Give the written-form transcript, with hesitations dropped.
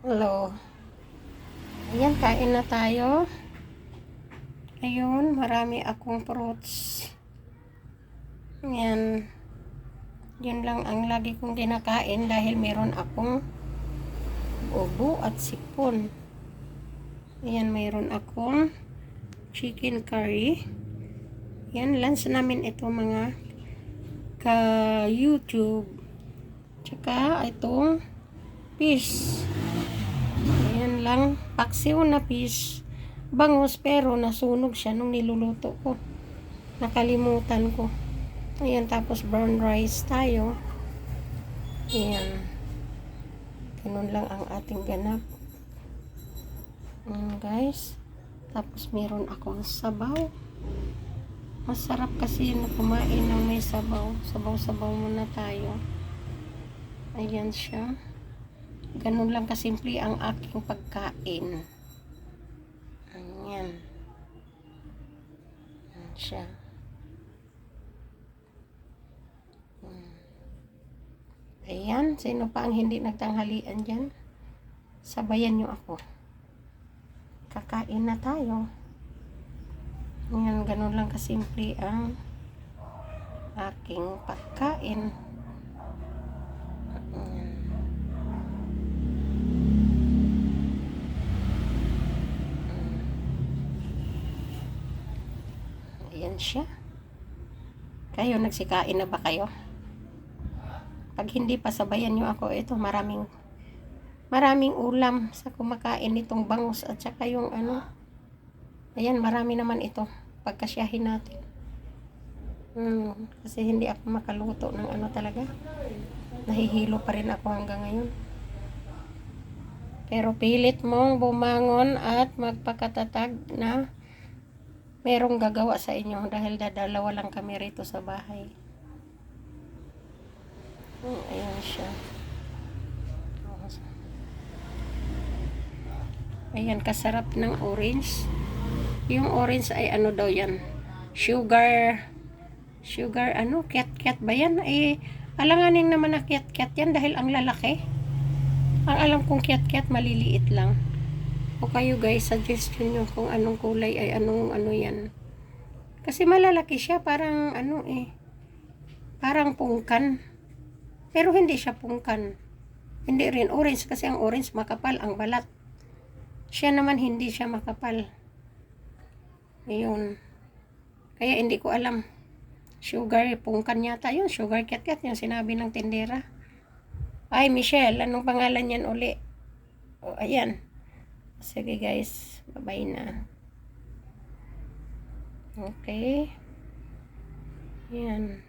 Hello. Ayan, kain na tayo. Ayun, marami akong fruits. Ayan. Yun lang ang lagi kong kinakain dahil meron akong ubo at sipon. Ayan, meron akong chicken curry. Ayan, lunch namin ito mga ka-YouTube. Tsaka itong fish. Ayan lang, paksiw na fish. Bangus pero nasunog siya nung niluluto ko. Nakalimutan ko. Ayan, tapos brown rice tayo. Ayan. Ganun lang ang ating ganap. Guys. Tapos meron akong sabaw. Masarap kasi na kumain ng may sabaw. Sabaw-sabaw muna tayo. Ayan siya. Ganun lang kasimple ang aking pagkain. Ayan. Ayan siya. Ayan. Sino pa ang hindi nagtanghalian dyan? Sabayan nyo ako. Kakain na tayo. Ayan. Ganun lang kasimple ang aking pagkain. Ayan. Ayan siya. Kayo, nagsikain na ba kayo? Pag hindi pa, sabayan nyo ako. Ito, maraming ulam sa kumakain nitong bangus at saka yung ano. Ayan, marami naman ito. Pagkasyahin natin. Kasi hindi ako makaluto ng ano talaga. Nahihilo pa rin ako hanggang ngayon. Pero pilit mong bumangon at magpakatatag na merong gagawa sa inyo dahil dadalawa lang kami rito sa bahay. Ayan siya. Ayan, kasarap ng orange. Yung orange ay ano daw yan? Sugar ano? Cat ba yan? Alanganin naman na cat yan dahil ang lalaki. Ang alam kong cat maliliit lang. O kayo guys, suggestion nyo kung anong kulay ay anong ano yan. Kasi malalaki siya, parang ano parang pungkan. Pero hindi siya pungkan. Hindi rin orange kasi ang orange makapal ang balat. Siya naman hindi siya makapal. Ayun. Kaya hindi ko alam. Sugar pungkan yata yun. Sugar cat yung sinabi ng tindera. Ay, Michelle, anong pangalan yan uli? O, ayan. Sige guys, bye-bye na. Okay. Yan.